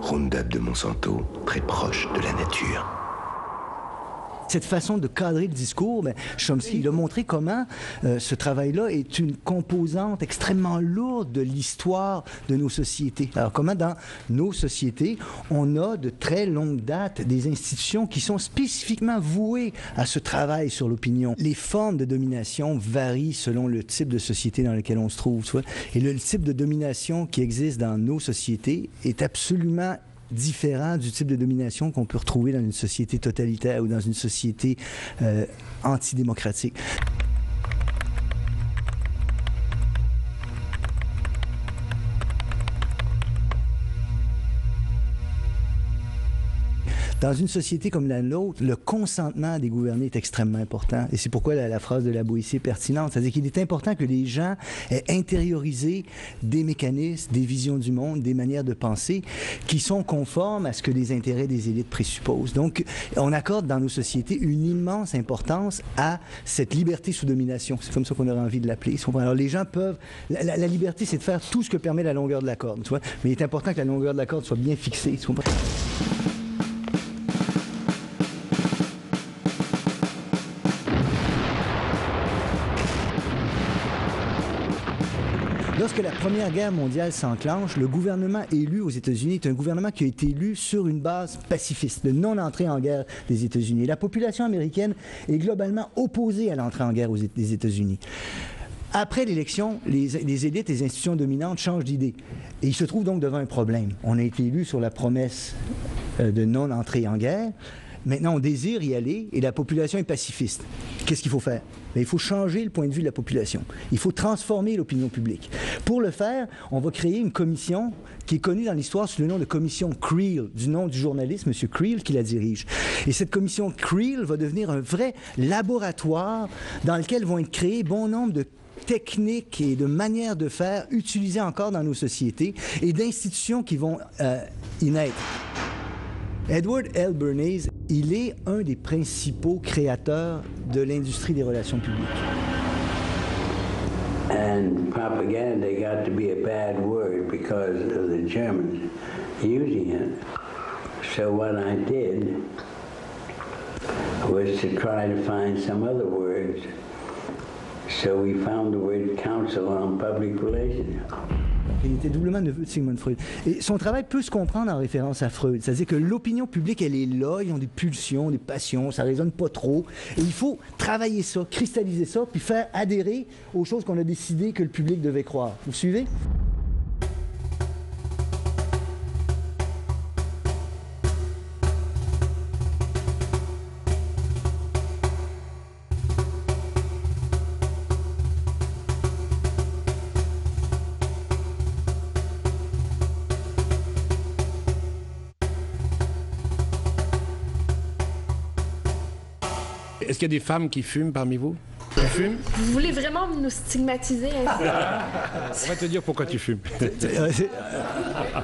Roundup de Monsanto, très proche de la nature. Cette façon de cadrer le discours, Chomsky il a montré comment ce travail-là est une composante extrêmement lourde de l'histoire de nos sociétés. Alors comment dans nos sociétés, on a de très longue date des institutions qui sont spécifiquement vouées à ce travail sur l'opinion. Les formes de domination varient selon le type de société dans lequel on se trouve. Tu vois? Et le type de domination qui existe dans nos sociétés est absolument différent du type de domination qu'on peut retrouver dans une société totalitaire ou dans une société antidémocratique. Dans une société comme la nôtre, le consentement des gouvernés est extrêmement important. Et c'est pourquoi la phrase de La Boétie est pertinente. C'est-à-dire qu'il est important que les gens aient intériorisé des mécanismes, des visions du monde, des manières de penser qui sont conformes à ce que les intérêts des élites présupposent. Donc, on accorde dans nos sociétés une immense importance à cette liberté sous domination. C'est comme ça qu'on aurait envie de l'appeler. Alors, les gens peuvent... La liberté, c'est de faire tout ce que permet la longueur de la corde. Tu vois? Mais il est important que la longueur de la corde soit bien fixée. Tu comprends? Lorsque la Première Guerre mondiale s'enclenche, le gouvernement élu aux États-Unis est un gouvernement qui a été élu sur une base pacifiste, de non-entrée en guerre des États-Unis. La population américaine est globalement opposée à l'entrée en guerre des États-Unis. Après l'élection, les élites, les institutions dominantes changent d'idée. Et ils se trouvent donc devant un problème. On a été élu sur la promesse de non-entrée en guerre. Maintenant, on désire y aller et la population est pacifiste. Qu'est-ce qu'il faut faire? Bien, il faut changer le point de vue de la population. Il faut transformer l'opinion publique. Pour le faire, on va créer une commission qui est connue dans l'histoire sous le nom de commission Creel, du nom du journaliste, M. Creel, qui la dirige. Et cette commission Creel va devenir un vrai laboratoire dans lequel vont être créés bon nombre de techniques et de manières de faire utilisées encore dans nos sociétés et d'institutions qui vont y naître. Edward L. Bernays, il est un des principaux créateurs de l'industrie des relations publiques. And propaganda got to be a bad word because of the Germans using it. So what I did was to try to find some other words. So we found the word counsel on public relations. Il était doublement neveu de Sigmund Freud. Et son travail peut se comprendre en référence à Freud. C'est-à-dire que l'opinion publique, elle est là, ils ont des pulsions, des passions, ça résonne pas trop. Et il faut travailler ça, cristalliser ça, puis faire adhérer aux choses qu'on a décidé que le public devait croire. Vous suivez? Est-ce qu'il y a des femmes qui fument parmi vous? Tu fumes? Vous voulez vraiment nous stigmatiser ainsi? On va te dire pourquoi tu fumes.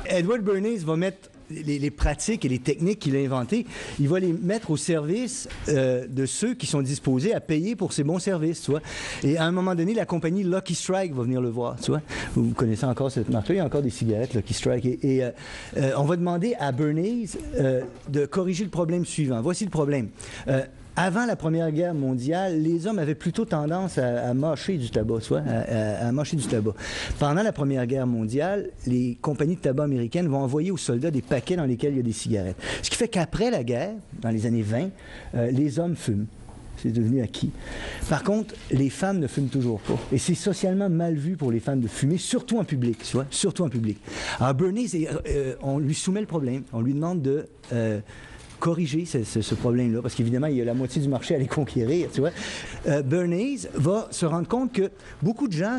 Edward Bernays va mettre les pratiques et les techniques qu'il a inventées, il va les mettre au service de ceux qui sont disposés à payer pour ces bons services, tu vois. Et à un moment donné, la compagnie Lucky Strike va venir le voir, tu vois. Vous connaissez encore cette marque-là, il y a encore des cigarettes Lucky Strike. Et on va demander à Bernays de corriger le problème suivant. Voici le problème. Avant la Première Guerre mondiale, les hommes avaient plutôt tendance à mâcher du tabac, tu vois, à mâcher du tabac. Pendant la Première Guerre mondiale, les compagnies de tabac américaines vont envoyer aux soldats des paquets dans lesquels il y a des cigarettes. Ce qui fait qu'après la guerre, dans les années 20, les hommes fument. C'est devenu acquis. Par contre, les femmes ne fument toujours pas. Et c'est socialement mal vu pour les femmes de fumer, surtout en public, tu vois, surtout en public. Alors Bernays, on lui soumet le problème. On lui demande de corriger ce problème-là, parce qu'évidemment, il y a la moitié du marché à les conquérir, tu vois. Bernays va se rendre compte que beaucoup de gens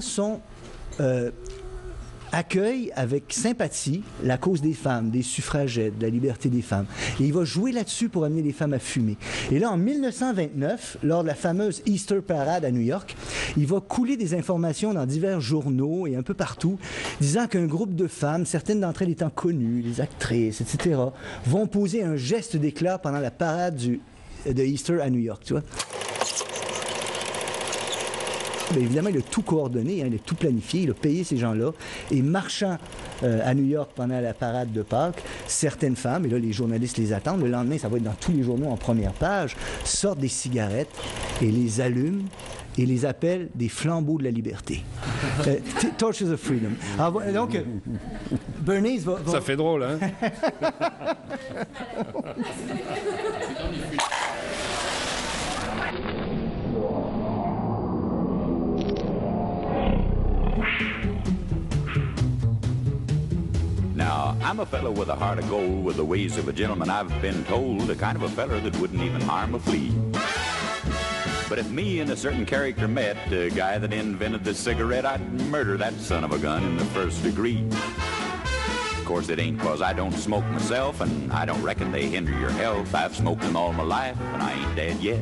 accueillent avec sympathie la cause des femmes, des suffragettes, de la liberté des femmes. Et il va jouer là-dessus pour amener les femmes à fumer. Et là, en 1929, lors de la fameuse Easter Parade à New York, il va couler des informations dans divers journaux et un peu partout, disant qu'un groupe de femmes, certaines d'entre elles étant connues, les actrices, etc., vont poser un geste d'éclat pendant la parade de Easter à New York, tu vois. Bien, évidemment, il a tout coordonné, il a tout planifié, il a payé ces gens-là. Et marchant à New York pendant la parade de Pâques, certaines femmes, et là, les journalistes les attendent, le lendemain, ça va être dans tous les journaux en première page, sortent des cigarettes et les allument et les appellent des flambeaux de la liberté. Torches of Freedom. Alors, donc, Bernays va... Ça fait drôle, hein? Now, I'm a fellow with a heart of gold, with the ways of a gentleman, I've been told, the kind of a feller that wouldn't even harm a flea. But if me and a certain character met, the guy that invented the cigarette, I'd murder that son of a gun in the first degree. Of course, it ain't 'cause I don't smoke myself, and I don't reckon they hinder your health. I've smoked them all my life, and I ain't dead yet.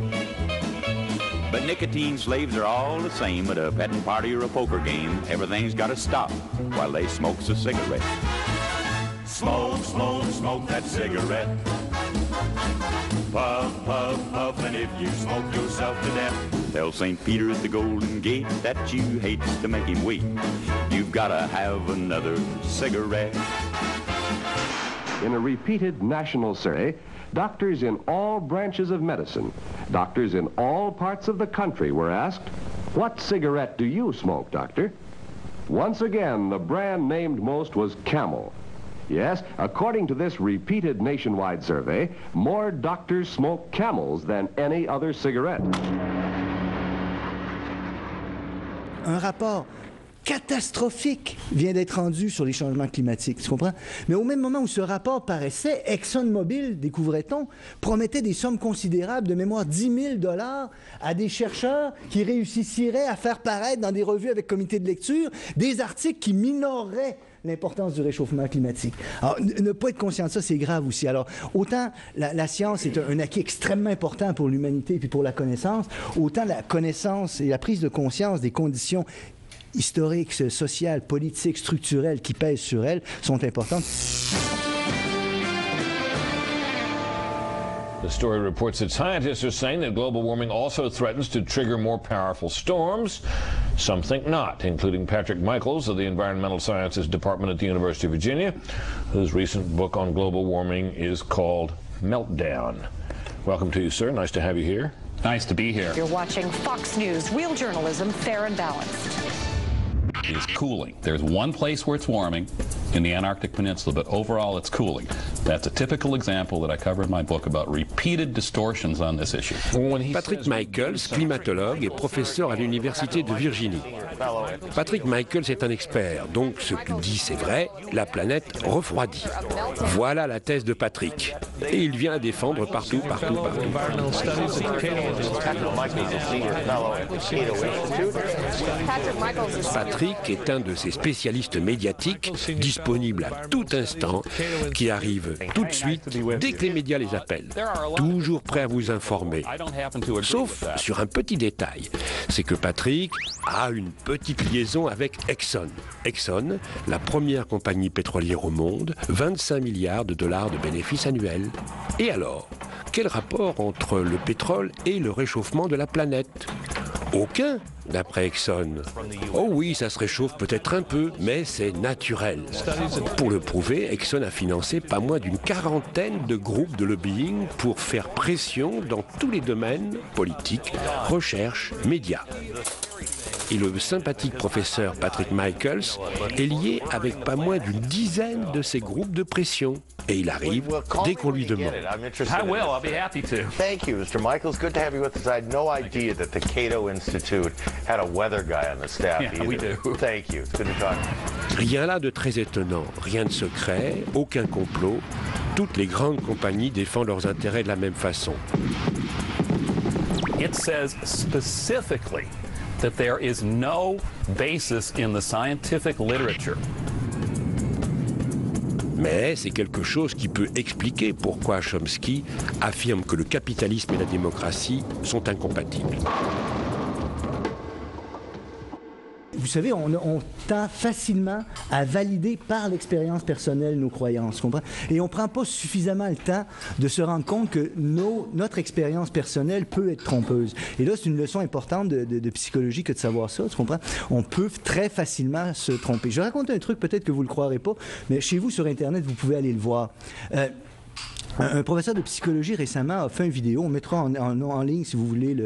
But nicotine slaves are all the same at a petting party or a poker game. Everything's got to stop while they smokes a cigarette. Smoke, smoke, smoke that cigarette. Puff, puff, puff, and if you smoke yourself to death, tell St. Peter at the Golden Gate that you hate to make him wait. You've got to have another cigarette. In a repeated national survey, doctors in all branches of medicine, doctors in all parts of the country were asked, "What cigarette do you smoke, doctor?" Once again, the brand named most was Camel. Yes, according to this repeated nationwide survey, more doctors smoke Camels than any other cigarette. Un rapport catastrophique vient d'être rendu sur les changements climatiques, tu comprends? Mais au même moment où ce rapport paraissait, ExxonMobil, découvrait-on, promettait des sommes considérables, de mémoire 10 000 $ à des chercheurs qui réussiraient à faire paraître dans des revues avec comité de lecture des articles qui minoreraient l'importance du réchauffement climatique. Alors, ne pas être conscient de ça, c'est grave aussi. Alors, autant la science est un acquis extrêmement important pour l'humanité et puis pour la connaissance, autant la connaissance et la prise de conscience des conditions historiques, sociales, politiques, structurelles qui pèsent sur elle sont importantes. The story reports that scientists are saying that global warming also threatens to trigger more powerful storms. Some think not, including Patrick Michaels of the Environmental Sciences Department at the University of Virginia, whose recent book on global warming is called Meltdown. Welcome to you, sir. Nice to have you here. Nice to be here. You're watching Fox News, real journalism, fair and balanced. Is cooling. There's one place where it's warming in the Antarctic Peninsula, but overall it's cooling. That's a typical example that I cover in my book about repeated distortions on this issue. Patrick Michaels, climatologue et professeur à l'Université de Virginie. Patrick Michaels est un expert, donc ce qu'il dit c'est vrai, la planète refroidit. Voilà la thèse de Patrick. Et il vient la défendre partout. Patrick est un de ces spécialistes médiatiques disponibles à tout instant, qui arrivent tout de suite dès que les médias les appellent. Toujours prêt à vous informer. Sauf sur un petit détail, c'est que Patrick a une petite liaison avec Exxon. Exxon, la première compagnie pétrolière au monde, 25 milliards de dollars de bénéfices annuels. Et alors, quel rapport entre le pétrole et le réchauffement de la planète? Aucun, d'après Exxon. Oh oui, ça se réchauffe peut-être un peu, mais c'est naturel. Pour le prouver, Exxon a financé pas moins d'une quarantaine de groupes de lobbying pour faire pression dans tous les domaines, politique, recherche, médias. Et le sympathique professeur Patrick Michaels est lié avec pas moins d'une dizaine de ces groupes de pression. Et il arrive dès qu'on lui demande. I will. I'll be happy to. Thank you, Mr. Michaels. Good to have you with us. I had no idea that the Cato Institute had a weather guy on the staff either. We do. Thank you. It's good to talk. Rien là de très étonnant, rien de secret, aucun complot. Toutes les grandes compagnies défendent leurs intérêts de la même façon. It says specifically that there is no basis in the scientific literature. Mais c'est quelque chose qui peut expliquer pourquoi Chomsky affirme que le capitalisme et la démocratie sont incompatibles. Vous savez, on tend facilement à valider par l'expérience personnelle nos croyances, comprends? Et on ne prend pas suffisamment le temps de se rendre compte que notre expérience personnelle peut être trompeuse. Et là, c'est une leçon importante de psychologie que de savoir ça, tu comprends? On peut très facilement se tromper. Je vais raconter un truc, peut-être que vous ne le croirez pas, mais chez vous, sur Internet, vous pouvez aller le voir. Un professeur de psychologie récemment a fait une vidéo, on mettra en ligne si vous voulez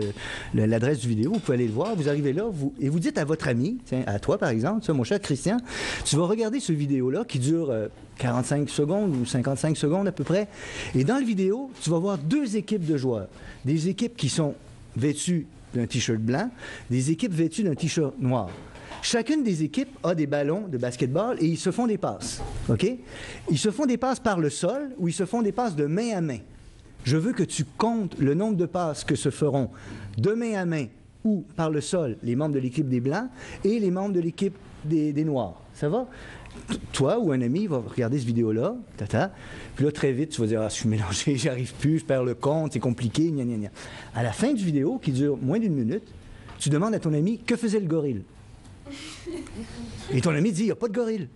l'adresse du vidéo, vous pouvez aller le voir, vous arrivez là et vous dites à votre ami, tiens, à toi par exemple, mon cher Christian, tu vas regarder ce vidéo-là qui dure 45 secondes ou 55 secondes à peu près, et dans le vidéo, tu vas voir deux équipes de joueurs, des équipes qui sont vêtues d'un t-shirt blanc, des équipes vêtues d'un t-shirt noir. Chacune des équipes a des ballons de basketball et ils se font des passes. OK? Ils se font des passes par le sol ou ils se font des passes de main à main. Je veux que tu comptes le nombre de passes que se feront de main à main ou par le sol les membres de l'équipe des Blancs et les membres de l'équipe des Noirs. Ça va? Toi ou un ami va regarder cette vidéo-là, puis là, très vite, tu vas dire « Ah, je suis mélangé, j'y arrive plus, je perds le compte, c'est compliqué, gna gna gna ». À la fin du vidéo, qui dure moins d'une minute, tu demandes à ton ami « Que faisait le gorille ?» Et ton ami dit, il n'y a pas de gorille.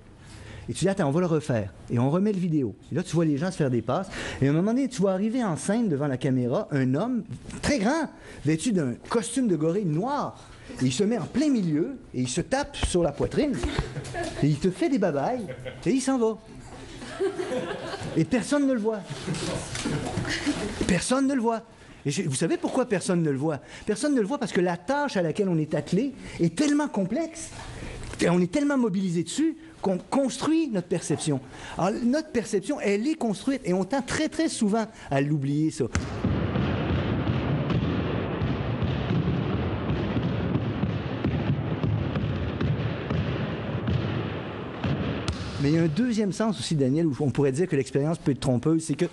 Et tu dis, attends, on va le refaire. Et on remet le vidéo. Et là, tu vois les gens se faire des passes. Et à un moment donné, tu vois arriver en scène devant la caméra un homme très grand, vêtu d'un costume de gorille noir. Et il se met en plein milieu et il se tape sur la poitrine. Et il te fait des babayes et il s'en va. Et personne ne le voit. Personne ne le voit. Et vous savez pourquoi personne ne le voit? Personne ne le voit parce que la tâche à laquelle on est attelé est tellement complexe, et on est tellement mobilisé dessus qu'on construit notre perception. Alors, notre perception, elle est construite, et on tend très, très souvent à l'oublier, ça. Mais il y a un deuxième sens aussi, Daniel, où on pourrait dire que l'expérience peut être trompeuse, c'est que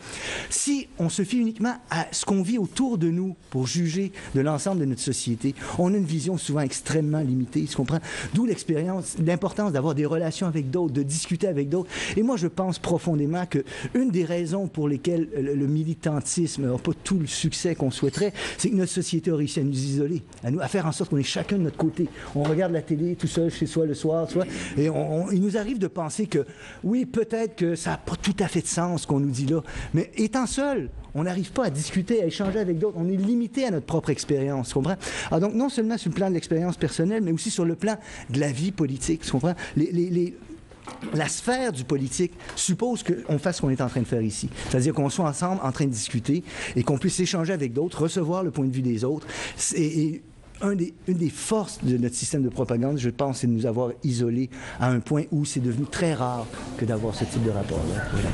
si on se fie uniquement à ce qu'on vit autour de nous pour juger de l'ensemble de notre société, on a une vision souvent extrêmement limitée, tu comprends? D'où l'expérience, l'importance d'avoir des relations avec d'autres, de discuter avec d'autres. Et moi, je pense profondément qu'une des raisons pour lesquelles le militantisme n'a pas tout le succès qu'on souhaiterait, c'est que notre société a réussi à nous isoler, à faire en sorte qu'on est chacun de notre côté. On regarde la télé tout seul chez soi le soir, tu vois, et il nous arrive de penser que, oui, peut-être que ça n'a pas tout à fait de sens ce qu'on nous dit là, mais étant seul, on n'arrive pas à discuter, à échanger avec d'autres. On est limité à notre propre expérience, tu comprends? Alors donc, non seulement sur le plan de l'expérience personnelle, mais aussi sur le plan de la vie politique, tu comprends? La sphère du politique suppose qu'on fasse ce qu'on est en train de faire ici. C'est-à-dire qu'on soit ensemble en train de discuter et qu'on puisse échanger avec d'autres, recevoir le point de vue des autres. Une des forces de notre système de propagande, je pense, c'est de nous avoir isolés à un point où c'est devenu très rare que d'avoir ce type de rapport-là. Voilà.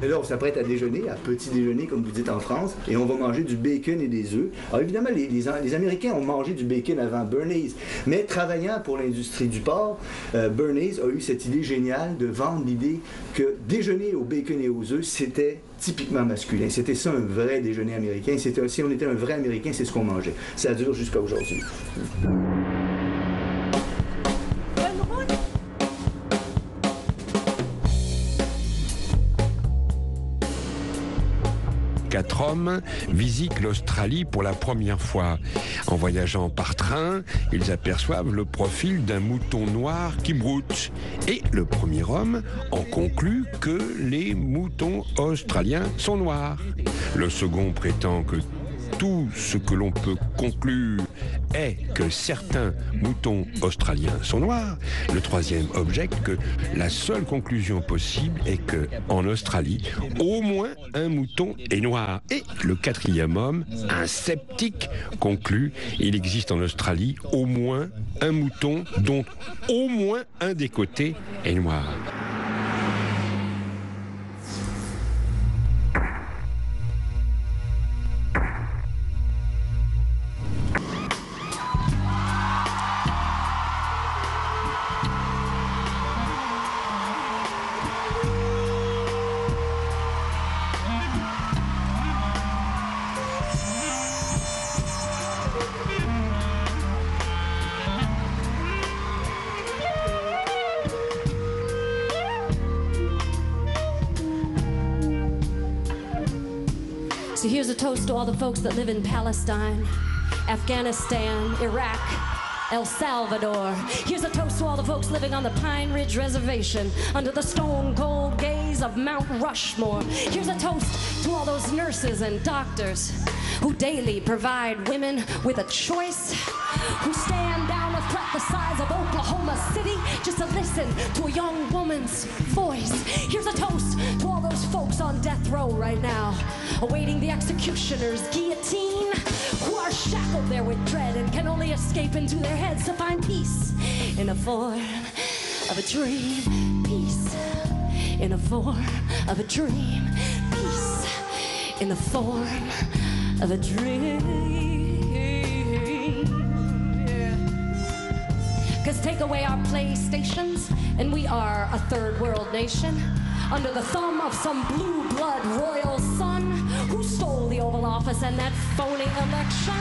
Et là, on s'apprête à déjeuner, à petit déjeuner, comme vous dites en France, et on va manger du bacon et des œufs. Alors évidemment, les Américains ont mangé du bacon avant Bernays, mais travaillant pour l'industrie du porc, Bernays a eu cette idée géniale de vendre l'idée que déjeuner au bacon et aux œufs, c'était typiquement masculin. C'était ça un vrai déjeuner américain. Si on était un vrai Américain, c'est ce qu'on mangeait. Ça dure jusqu'à aujourd'hui. Quatre hommes visitent l'Australie pour la première fois. En voyageant par train, ils aperçoivent le profil d'un mouton noir qui broute. Et le premier homme en conclut que les moutons australiens sont noirs. Le second prétend que tout ce que l'on peut conclure est que certains moutons australiens sont noirs. Le troisième objecte que la seule conclusion possible est que en Australie, au moins un mouton est noir. Et le quatrième homme, un sceptique, conclut il existe en Australie au moins un mouton dont au moins un des côtés est noir. So here's a toast to all the folks that live in Palestine, Afghanistan, Iraq, El Salvador. Here's a toast to all the folks living on the Pine Ridge Reservation under the stone-cold gaze of Mount Rushmore. Here's a toast to all those nurses and doctors who daily provide women with a choice, who stand down a threat the size of Oklahoma City just to listen to a young woman's voice. Here's a toast to all those folks on death row right now, awaiting the executioner's guillotine, who are shackled there with dread and can only escape into their heads to find peace in the form of a dream. Peace in the form of a dream. Peace in the form of a dream. Cause take away our PlayStations and we are a third world nation under the thumb of some blue blood royal son who stole the Oval Office and that phony election.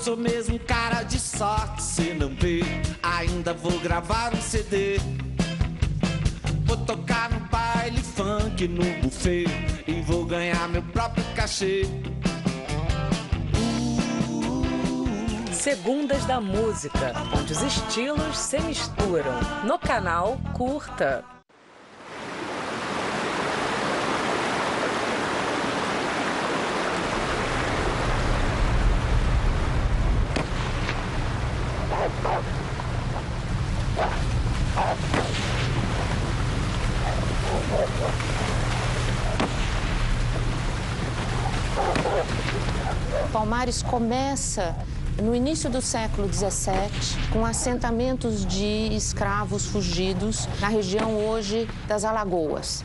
sou mesmo cara de sorte, cê não vê. Ainda vou gravar um CD. Vou tocar no baile funk, no buffet, e vou ganhar meu próprio cachê. Segundas da Música, onde os estilos se misturam. No canal Curta. Palmares começa no início do século XVII, com assentamentos de escravos fugidos na região hoje das Alagoas.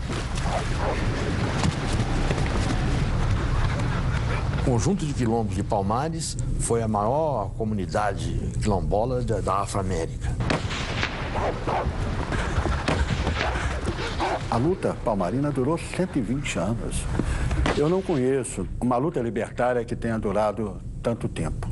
O conjunto de quilombos de Palmares foi a maior comunidade quilombola da Afro-América. A luta palmarina durou 120 anos. Eu não conheço uma luta libertária que tenha durado tanto tempo.